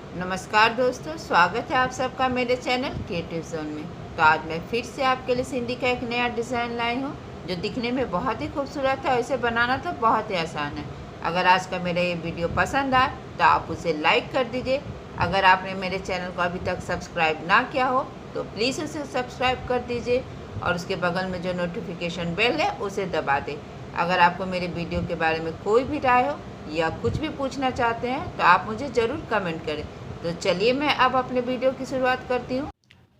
नमस्कार दोस्तों, स्वागत है आप सबका मेरे चैनल क्रिएटिव जोन में। तो आज मैं फिर से आपके लिए सिंधी का एक नया डिज़ाइन लाई हूँ जो दिखने में बहुत ही खूबसूरत है और इसे बनाना तो बहुत ही आसान है। अगर आज का मेरा ये वीडियो पसंद आए तो आप उसे लाइक कर दीजिए। अगर आपने मेरे चैनल को अभी तक सब्सक्राइब ना किया हो तो प्लीज़ उसे सब्सक्राइब कर दीजिए और उसके बगल में जो नोटिफिकेशन बेल है उसे दबा दें। अगर आपको मेरे वीडियो के बारे में कोई भी राय हो या कुछ भी पूछना चाहते हैं तो आप मुझे ज़रूर कमेंट करें। तो चलिए मैं अब अपने वीडियो की शुरुआत करती हूँ।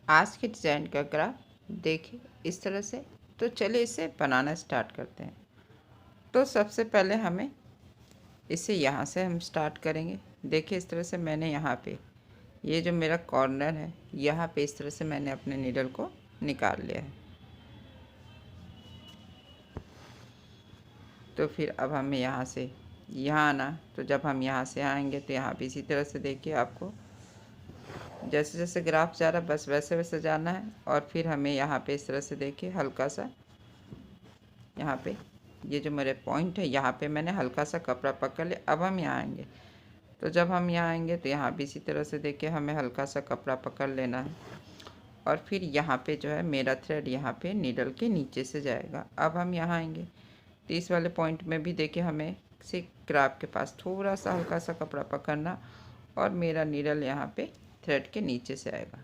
आज के डिज़ाइन का ग्राफ देखिए इस तरह से। तो चलिए इसे बनाना स्टार्ट करते हैं। तो सबसे पहले हमें इसे यहाँ से हम स्टार्ट करेंगे। देखिए इस तरह से मैंने यहाँ पे ये जो मेरा कॉर्नर है यहाँ पे इस तरह से मैंने अपने नीडल को निकाल लिया है। तो फिर अब हमें यहाँ से यहाँ आना। तो जब हम यहाँ से आएंगे तो यहाँ भी इसी तरह से देखिए आपको जैसे जैसे ग्राफ जा रहा है बस वैसे वैसे जाना है। और फिर हमें यहाँ पे इस तरह से देखिए हल्का सा यहाँ पे ये जो मेरे पॉइंट है यहाँ पे मैंने हल्का सा कपड़ा पकड़ लिया। अब हम यहाँ आएंगे। तो जब हम यहाँ आएंगे तो यहाँ भी इसी तरह से देखिए हमें हल्का सा कपड़ा पकड़ लेना है। और फिर यहाँ पे जो है मेरा थ्रेड यहाँ पे नीडल के नीचे से जाएगा। अब हम यहाँ आएंगे तो इस वाले पॉइंट में भी देखिए हमें से ग्राफ के पास थोड़ा सा हल्का सा कपड़ा पकड़ना और मेरा नीडल यहाँ पे थ्रेड के नीचे से आएगा।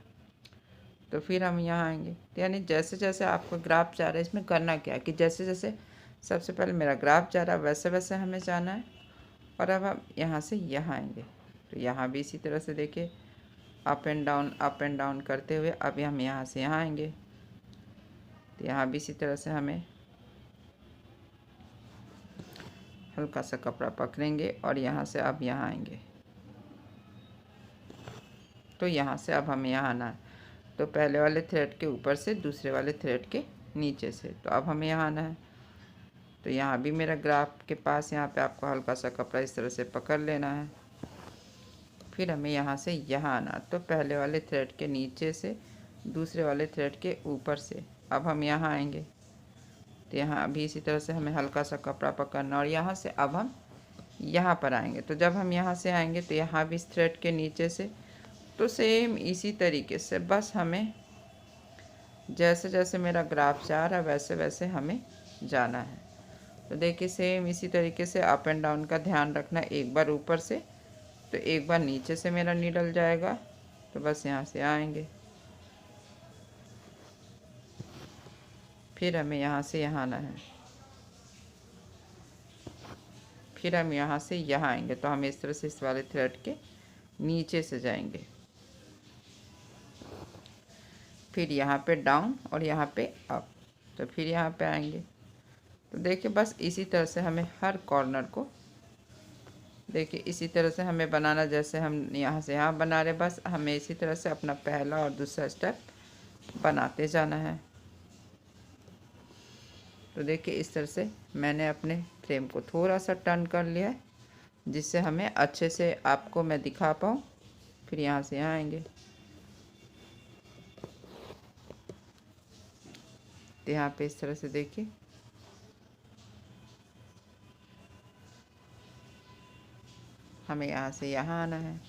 तो फिर हम यहाँ आएंगे। तो यानी जैसे जैसे आपका ग्राफ जा रहा है इसमें करना क्या है कि जैसे जैसे सबसे पहले मेरा ग्राफ जा रहा है वैसे वैसे हमें जाना है। और अब हम यहाँ से यहाँ आएंगे तो यहाँ भी इसी तरह से देखिए अप एंड डाउन करते हुए अब हम यहाँ से यहाँ आएंगे। तो यहाँ भी इसी तरह से हमें हल्का सा कपड़ा पकड़ेंगे और यहाँ से अब यहाँ आएंगे। तो यहाँ से अब हमें यहाँ आना है। तो पहले वाले थ्रेड के ऊपर से दूसरे वाले थ्रेड के नीचे से। तो अब हमें यहाँ आना है। तो यहाँ भी मेरा ग्राफ के पास यहाँ पे आपको हल्का सा कपड़ा इस तरह से पकड़ लेना है। फिर हमें यहाँ से यहाँ आना। तो पहले वाले थ्रेड के नीचे से दूसरे वाले थ्रेड के ऊपर से अब हम यहाँ आएंगे। तो यहाँ भी इसी तरह से हमें हल्का सा कपड़ा पकड़ना और यहाँ से अब हम यहाँ पर आएंगे। तो जब हम यहाँ से आएंगे तो यहाँ भी इस थ्रेड के नीचे से। तो सेम इसी तरीके से बस हमें जैसे जैसे मेरा ग्राफ जा रहा है वैसे वैसे हमें जाना है। तो देखिए सेम इसी तरीके से अप एंड डाउन का ध्यान रखना। एक बार ऊपर से तो एक बार नीचे से मेरा नीडल जाएगा। तो बस यहाँ से आएंगे। फिर हमें यहाँ से यहाँ आना है। फिर हम यहाँ से यहाँ आएंगे। तो हम इस तरह से इस वाले थ्रेड के नीचे से जाएंगे। फिर यहाँ पे डाउन और यहाँ पे अप। तो फिर यहाँ पे आएंगे। तो देखिए बस इसी तरह से हमें हर कॉर्नर को देखिए इसी तरह से हमें बनाना। जैसे हम यहाँ से यहाँ बना रहे बस हमें इसी तरह से अपना पहला और दूसरा स्टेप बनाते जाना है। तो देखिए इस तरह से मैंने अपने फ्रेम को थोड़ा सा टर्न कर लिया है जिससे हमें अच्छे से आपको मैं दिखा पाऊँ। फिर यहाँ से यहाँ आएंगे। तो यहाँ पे इस तरह से देखिए हमें यहाँ से यहाँ आना है।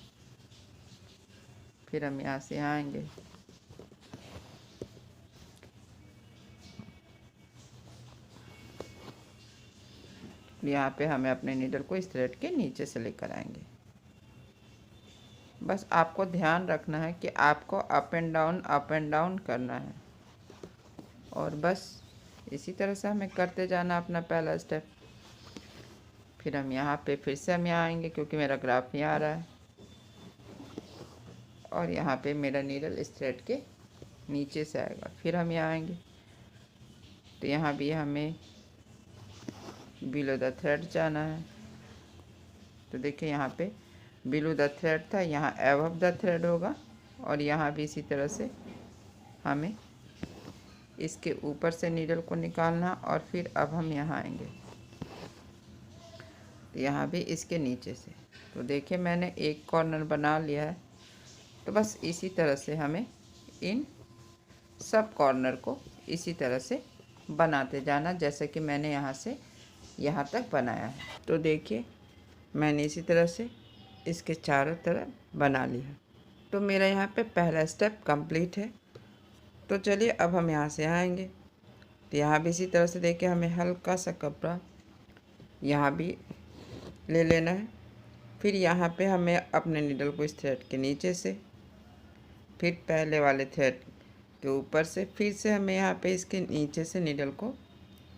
फिर हम यहाँ से यहाँ आएंगे। यहाँ पे हमें अपने नीडल को इस थ्रेड के नीचे से लेकर आएंगे। बस आपको ध्यान रखना है कि आपको अप एंड डाउन करना है। और बस इसी तरह से हमें करते जाना अपना पहला स्टेप। फिर हम यहाँ पे फिर से हम यहाँ आएंगे क्योंकि मेरा ग्राफ यहाँ आ रहा है। और यहाँ पे मेरा नीडल इस थ्रेड के नीचे से आएगा। फिर हम यहाँ आएंगे। तो यहाँ भी हमें बिलो द थ्रेड जाना है। तो देखिए यहाँ पे बिलो द थ्रेड था, यहाँ एबव द थ्रेड होगा। और यहाँ भी इसी तरह से हमें इसके ऊपर से नीडल को निकालना। और फिर अब हम यहाँ आएंगे तो यहाँ भी इसके नीचे से। तो देखिए मैंने एक कॉर्नर बना लिया है। तो बस इसी तरह से हमें इन सब कॉर्नर को इसी तरह से बनाते जाना जैसे कि मैंने यहाँ से यहाँ तक बनाया है। तो देखिए मैंने इसी तरह से इसके चारों तरफ बना लिया। तो मेरा यहाँ पे पहला स्टेप कंप्लीट है। तो चलिए अब हम यहाँ से आएंगे, तो यहाँ भी इसी तरह से देखिए हमें हल्का सा कपड़ा यहाँ भी ले लेना है। फिर यहाँ पे हमें अपने नीडल को इस थ्रेड के नीचे से, फिर पहले वाले थ्रेड के ऊपर से, फिर से हमें यहाँ पे इसके नीचे से नीडल को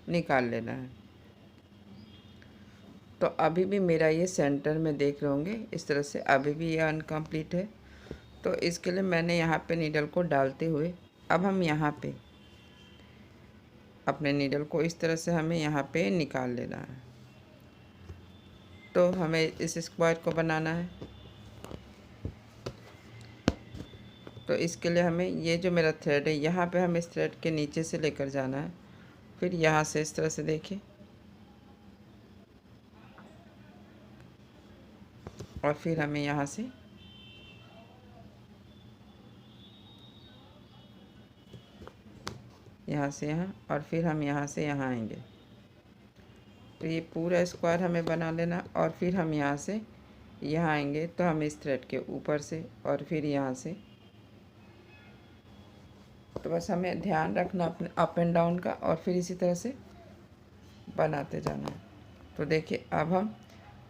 निकाल लेना है। तो अभी भी मेरा ये सेंटर में देख रहे होंगे इस तरह से अभी भी ये अनकम्प्लीट है। तो इसके लिए मैंने यहाँ पे नीडल को डालते हुए अब हम यहाँ पे अपने नीडल को इस तरह से हमें यहाँ पे निकाल लेना है। तो हमें इस स्क्वायर को बनाना है। तो इसके लिए हमें ये जो मेरा थ्रेड है यहाँ पे हमें इस थ्रेड के नीचे से लेकर जाना है। फिर यहाँ से इस तरह से देखिए, और फिर हमें यहाँ से यहाँ और फिर हम यहाँ से यहाँ आएंगे। तो ये पूरा स्क्वायर हमें बना लेना, और फिर हम यहाँ से यहाँ आएंगे तो हम इस थ्रेड के ऊपर से और फिर यहाँ से। तो बस हमें ध्यान रखना अपने अप एंड डाउन का, और फिर इसी तरह से बनाते जाना। तो देखिए अब हम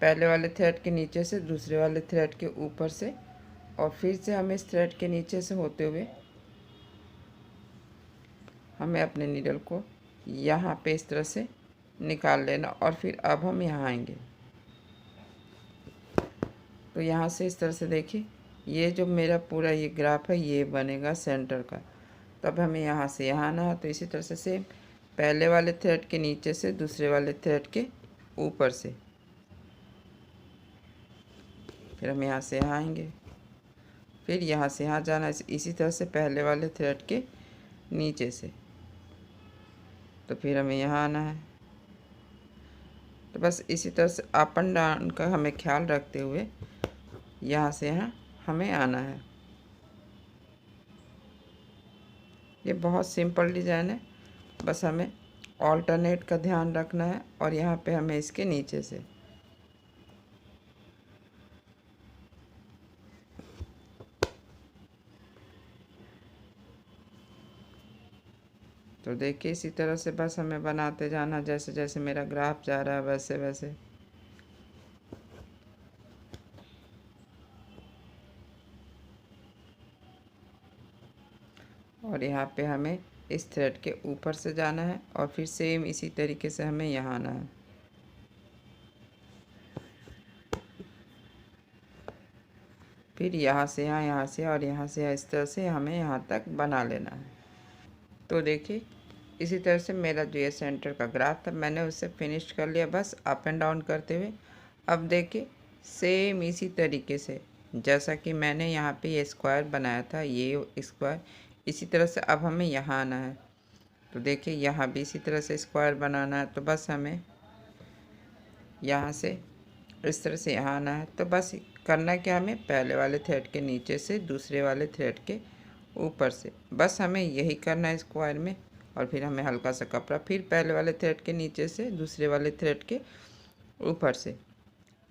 पहले वाले थ्रेड के नीचे से दूसरे वाले थ्रेड के ऊपर से, और फिर से हमें इस थ्रेड के नीचे से होते हुए हमें अपने नीडल को यहाँ पे इस तरह से निकाल लेना, और फिर अब हम यहाँ आएंगे। तो यहाँ से इस तरह से देखिए ये जो मेरा पूरा ये ग्राफ है ये बनेगा सेंटर का। तब हमें यहाँ से यहाँ आना है। तो इसी तरह से सेम पहले वाले थ्रेड के नीचे से दूसरे वाले थ्रेड के ऊपर से, फिर हम यहाँ से यहाँ आएंगे, फिर यहाँ से यहाँ जाना है इसी तरह से पहले वाले थ्रेड के नीचे से। तो फिर हमें यहाँ आना है। तो बस इसी तरह से अप एंड डाउन का हमें ख्याल रखते हुए यहाँ से यहाँ हमें आना है। ये बहुत सिंपल डिज़ाइन है, बस हमें ऑल्टरनेट का ध्यान रखना है, और यहाँ पे हमें इसके नीचे से। तो देखिए इसी तरह से बस हमें बनाते जाना, जैसे जैसे मेरा ग्राफ जा रहा है वैसे वैसे। और यहाँ पे हमें इस थ्रेड के ऊपर से जाना है, और फिर सेम इसी तरीके से हमें यहाँ आना है। फिर यहाँ से यहाँ से और यहाँ से इस तरह से हमें यहाँ तक बना लेना है। तो देखिए इसी तरह से मेरा जो ये सेंटर का ग्राफ था मैंने उससे फिनिश कर लिया, बस अप एंड डाउन करते हुए। अब देखिए सेम इसी तरीके से जैसा कि मैंने यहाँ पे ये स्क्वायर बनाया था, ये स्क्वायर इसी तरह से अब हमें यहाँ आना है। तो देखिए यहाँ भी इसी तरह से स्क्वायर बनाना है। तो बस हमें यहाँ से इस तरह से यहाँ आना है। तो बस करना क्या, हमें पहले वाले थ्रेड के नीचे से दूसरे वाले थ्रेड के ऊपर से, बस हमें यही करना है स्क्वायर में। और फिर हमें हल्का सा कपड़ा, फिर पहले वाले थ्रेड के नीचे से दूसरे वाले थ्रेड के ऊपर से।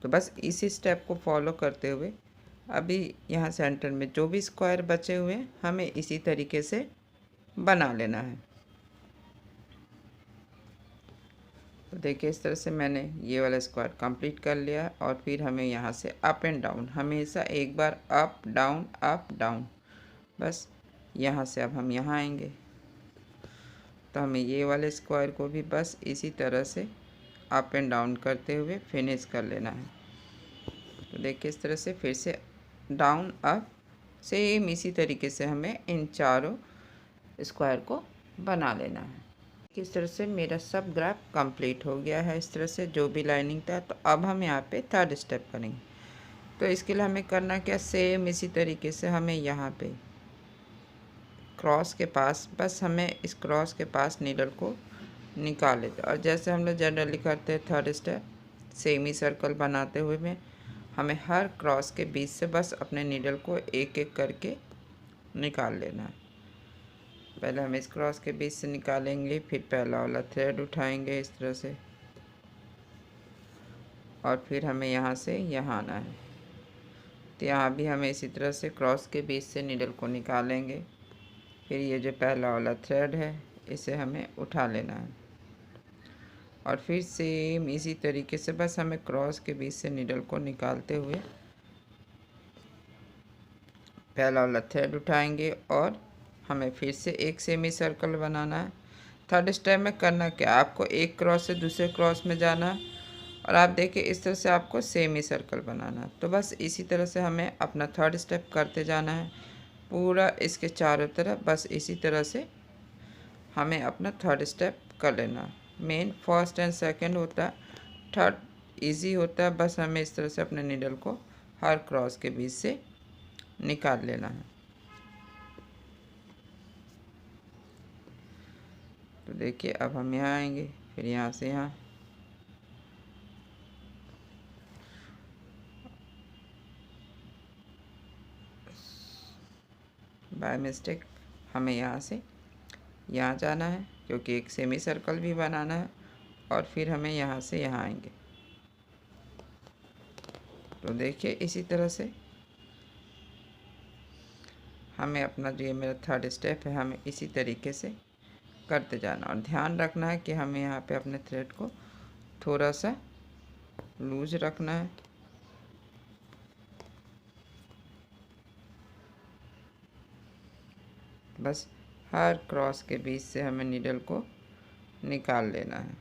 तो बस इसी स्टेप को फॉलो करते हुए अभी यहाँ सेंटर में जो भी स्क्वायर बचे हुए हैं हमें इसी तरीके से बना लेना है। तो देखिए इस तरह से मैंने ये वाला स्क्वायर कंप्लीट कर लिया, और फिर हमें यहाँ से अप एंड डाउन, हमेशा एक बार अप डाउन, बस यहाँ से अब हम यहाँ आएंगे। तो हमें ये वाले स्क्वायर को भी बस इसी तरह से अप एंड डाउन करते हुए फिनिश कर लेना है। तो देखिए इस तरह से फिर से डाउन अप, सेम इसी तरीके से हमें इन चारों स्क्वायर को बना लेना है। इस तरह से मेरा सब ग्राफ कंप्लीट हो गया है, इस तरह से जो भी लाइनिंग था। तो अब हम यहाँ पे थर्ड स्टेप करेंगे। तो इसके लिए हमें करना क्या, सेम इसी तरीके से हमें यहाँ पे क्रॉस के पास, बस हमें इस क्रॉस के पास नीडल को निकाल लेते, और जैसे हम लोग जनरली करते हैं थर्ड स्टेप सेमी सर्कल बनाते हुए में हमें हर क्रॉस के बीच से बस अपने नीडल को एक एक करके निकाल लेना है। पहले हम इस क्रॉस के बीच से निकालेंगे, फिर पहला वाला थ्रेड उठाएंगे इस तरह से, और फिर हमें यहाँ से यहाँ आना है। तो यहाँ भी हमें इसी तरह से क्रॉस के बीच से नीडल को निकालेंगे। फिर ये जो पहला वाला थ्रेड है इसे हमें उठा लेना है और फिर सेम इसी तरीके से बस हमें क्रॉस के बीच से नीडल को निकालते हुए पहला वाला थ्रेड उठाएंगे और हमें फिर से एक सेमी सर्कल बनाना है। थर्ड स्टेप में करना क्या, आपको एक क्रॉस से दूसरे क्रॉस में जाना है और आप देखिए इस तरह से आपको सेमी सर्कल बनाना है। तो बस इसी तरह से हमें अपना थर्ड स्टेप करते जाना है पूरा इसके चारों तरफ। बस इसी तरह से हमें अपना थर्ड स्टेप कर लेना है। मेन फर्स्ट एंड सेकंड होता है, थर्ड इजी होता है। बस हमें इस तरह से अपने नीडल को हर क्रॉस के बीच से निकाल लेना है। तो देखिए अब हम यहाँ आएंगे, फिर यहाँ से यहाँ बाय मिस्टेक हमें यहाँ से यहाँ जाना है क्योंकि एक सेमी सर्कल भी बनाना है और फिर हमें यहाँ से यहाँ आएंगे। तो देखिए इसी तरह से हमें अपना जो ये मेरा थर्ड स्टेप है हमें इसी तरीके से करते जाना और ध्यान रखना है कि हमें यहाँ पे अपने थ्रेड को थोड़ा सा लूज रखना है। बस हर क्रॉस के बीच से हमें नीडल को निकाल लेना है।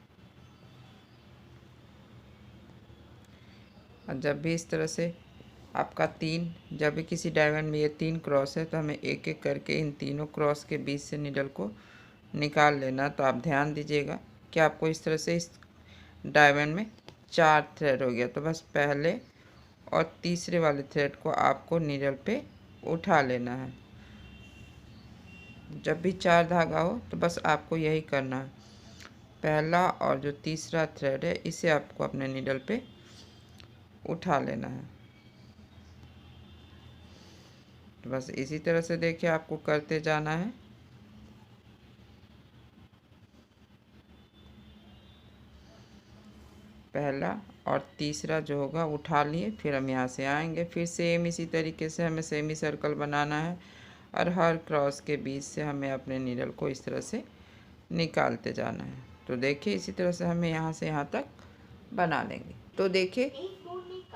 और जब भी इस तरह से आपका जब भी किसी डायमंड में ये 3 क्रॉस है तो हमें एक एक करके इन तीनों क्रॉस के बीच से नीडल को निकाल लेना। तो आप ध्यान दीजिएगा कि आपको इस तरह से इस डायमंड में 4 थ्रेड हो गया। तो बस पहले और तीसरे वाले थ्रेड को आपको नीडल पे उठा लेना है। जब भी 4 धागा हो तो बस आपको यही करना है, पहला और जो तीसरा थ्रेड है इसे आपको अपने नीडल पे उठा लेना है। तो बस इसी तरह से देखिए आपको करते जाना है। पहला और तीसरा जो होगा उठा लिए, फिर हम यहाँ से आएंगे, फिर सेम इसी तरीके से हमें सेमी सर्कल बनाना है और हर क्रॉस के बीच से हमें अपने नीडल को इस तरह से निकालते जाना है। तो देखिए इसी तरह से हमें यहाँ से यहाँ तक बना लेंगे। तो देखिए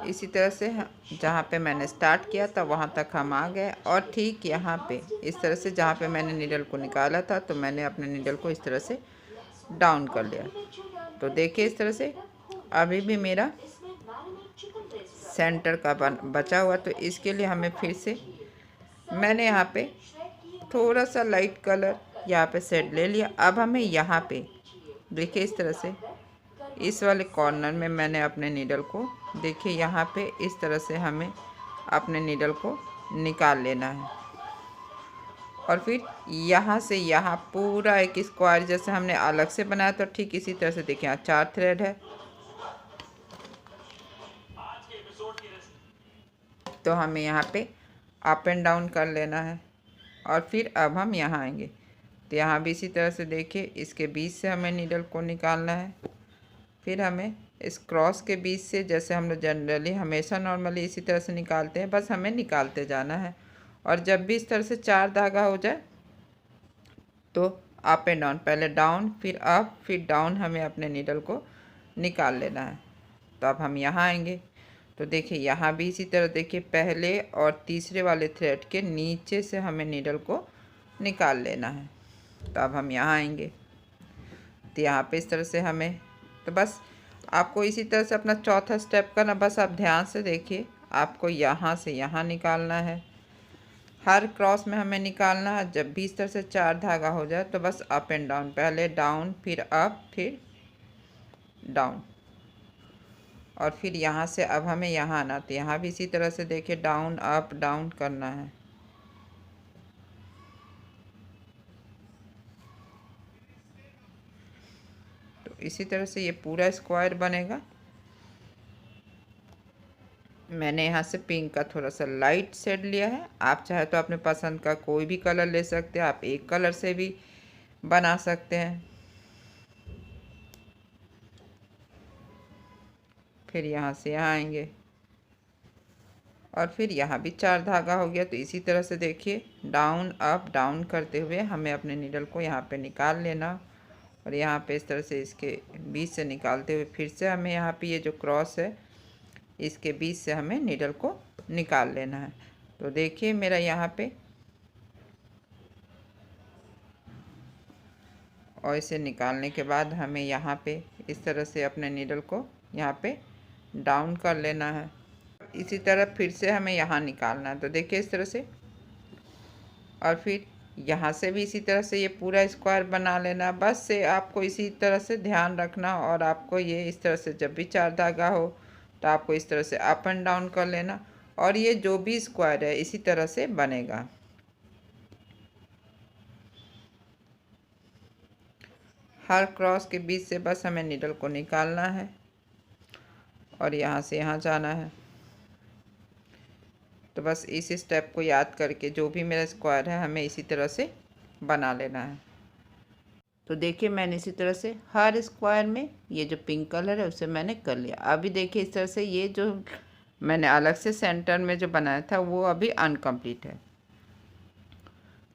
इसी तरह से जहाँ पे मैंने स्टार्ट किया था वहाँ तक हम आ गए और ठीक यहाँ पे इस तरह से जहाँ पे मैंने नीडल को निकाला था तो मैंने अपने नीडल को इस तरह से डाउन कर लिया। तो देखिए इस तरह से अभी भी मेरा सेंटर का बचा हुआ। तो इसके लिए हमें फिर से मैंने यहाँ पे थोड़ा सा लाइट कलर यहाँ पे शेड ले लिया। अब हमें यहाँ पे देखिए इस तरह से इस वाले कॉर्नर में मैंने अपने नीडल को देखिए यहाँ पे इस तरह से हमें अपने नीडल को निकाल लेना है और फिर यहाँ से यहाँ पूरा एक स्क्वायर जैसे हमने अलग से बनाया। तो ठीक इसी तरह से देखिए यहाँ 4 थ्रेड है तो हमें यहाँ पे अप एंड डाउन कर लेना है और फिर अब हम यहाँ आएंगे। तो यहाँ भी इसी तरह से देखिए इसके बीच से हमें नीडल को निकालना है। फिर हमें इस क्रॉस के बीच से जैसे हम लोग जनरली हमेशा नॉर्मली इसी तरह से निकालते हैं, बस हमें निकालते जाना है। और जब भी इस तरह से 4 धागा हो जाए तो अप एंड डाउन, पहले डाउन फिर अप फिर डाउन, हमें अपने नीडल को निकाल लेना है। तो अब हम यहाँ आएंगे तो देखिए यहाँ भी इसी तरह देखिए पहले और तीसरे वाले थ्रेड के नीचे से हमें नीडल को निकाल लेना है। तो अब हम यहाँ आएंगे तो यहाँ पे इस तरह से हमें, तो बस आपको इसी तरह से अपना चौथा स्टेप करना। बस आप ध्यान से देखिए आपको यहाँ से यहाँ निकालना है, हर क्रॉस में हमें निकालना है। जब भी इस तरह से 4 धागा हो जाए तो बस अप एंड डाउन, पहले डाउन फिर अप फिर डाउन और फिर यहाँ से अब हमें यहाँ आना। तो यहाँ भी इसी तरह से देखिए डाउन अप डाउन करना है। तो इसी तरह से ये पूरा स्क्वायर बनेगा। मैंने यहाँ से पिंक का थोड़ा सा लाइट शेड लिया है, आप चाहे तो अपने पसंद का कोई भी कलर ले सकते हैं, आप एक कलर से भी बना सकते हैं। फिर यहाँ से यहाँ आएंगे और फिर यहाँ भी 4 धागा हो गया। तो इसी तरह से देखिए डाउन अप डाउन करते हुए हमें अपने नीडल को यहाँ पे निकाल लेना, और यहाँ पे इस तरह से इसके बीच से निकालते हुए फिर से हमें यहाँ पे ये जो क्रॉस है इसके बीच से हमें नीडल को निकाल लेना है। तो देखिए मेरा यहाँ पे, और इसे निकालने के बाद हमें यहाँ पे इस तरह से अपने नीडल को यहाँ पे डाउन कर लेना है। इसी तरह फिर से हमें यहाँ निकालना है। तो देखिए इस तरह से, और फिर यहाँ से भी इसी तरह से ये पूरा स्क्वायर बना लेना। बस से आपको इसी तरह से ध्यान रखना, और आपको ये इस तरह से जब भी 4 धागा हो तो आपको इस तरह से अप एंड डाउन कर लेना, और ये जो भी स्क्वायर है इसी तरह से बनेगा। हर क्रॉस के बीच से बस हमें नीडल को निकालना है और यहाँ से यहाँ जाना है। तो बस इस स्टेप को याद करके जो भी मेरा स्क्वायर है हमें इसी तरह से बना लेना है। तो देखिए मैंने इसी तरह से हर स्क्वायर में ये जो पिंक कलर है उसे मैंने कर लिया। अभी देखिए इस तरह से ये जो मैंने अलग से सेंटर में जो बनाया था वो अभी अनकम्प्लीट है।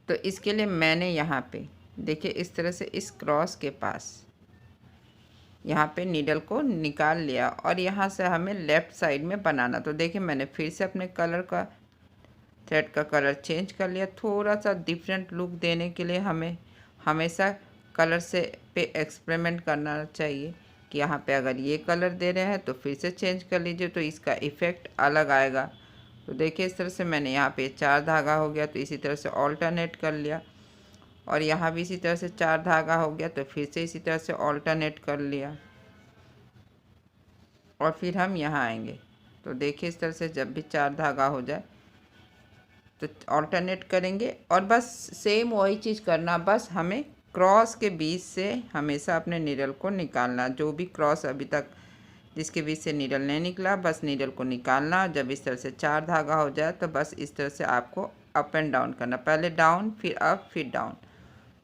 तो इसके लिए मैंने यहाँ पे देखिए इस तरह से इस क्रॉस के पास यहाँ पे नीडल को निकाल लिया, और यहाँ से हमें लेफ़्ट साइड में बनाना। तो देखिए मैंने फिर से अपने कलर का थ्रेड का कलर चेंज कर लिया। थोड़ा सा डिफरेंट लुक देने के लिए हमें हमेशा कलर से पे एक्सपेरिमेंट करना चाहिए कि यहाँ पे अगर ये कलर दे रहे हैं तो फिर से चेंज कर लीजिए, तो इसका इफ़ेक्ट अलग आएगा। तो देखिए इस तरह से मैंने यहाँ पे 4 धागा हो गया तो इसी तरह से ऑल्टरनेट कर लिया, और यहाँ भी इसी तरह से 4 धागा हो गया तो फिर से इसी तरह से ऑल्टरनेट कर लिया, और फिर हम यहाँ आएंगे। तो देखिए इस तरह से जब भी 4 धागा हो जाए तो ऑल्टरनेट करेंगे, और बस सेम वही चीज़ करना। बस हमें क्रॉस के बीच से हमेशा अपने नीडल को निकालना। जो भी क्रॉस अभी तक जिसके बीच से नीडल नहीं निकला, बस नीडल को निकालना। जब इस तरह से 4 धागा हो जाए तो बस इस तरह से आपको अप एंड डाउन करना, पहले डाउन फिर अप फिर डाउन।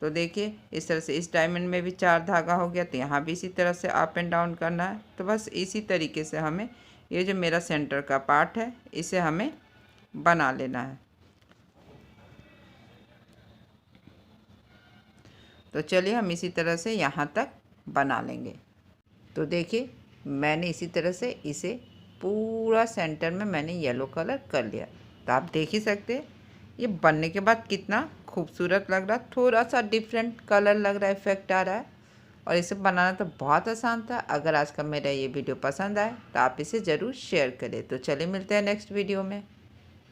तो देखिए इस तरह से इस डायमंड में भी 4 धागा हो गया तो यहाँ भी इसी तरह से अप एंड डाउन करना है। तो बस इसी तरीके से हमें ये जो मेरा सेंटर का पार्ट है इसे हमें बना लेना है। तो चलिए हम इसी तरह से यहाँ तक बना लेंगे। तो देखिए मैंने इसी तरह से इसे पूरा सेंटर में मैंने येलो कलर कर लिया। तो आप देख ही सकते हैं ये बनने के बाद कितना खूबसूरत लग रहा है। थोड़ा सा डिफरेंट कलर लग रहा है, इफेक्ट आ रहा है, और इसे बनाना तो बहुत आसान था। अगर आज का मेरा ये वीडियो पसंद आए तो आप इसे ज़रूर शेयर करें। तो चलिए मिलते हैं नेक्स्ट वीडियो में।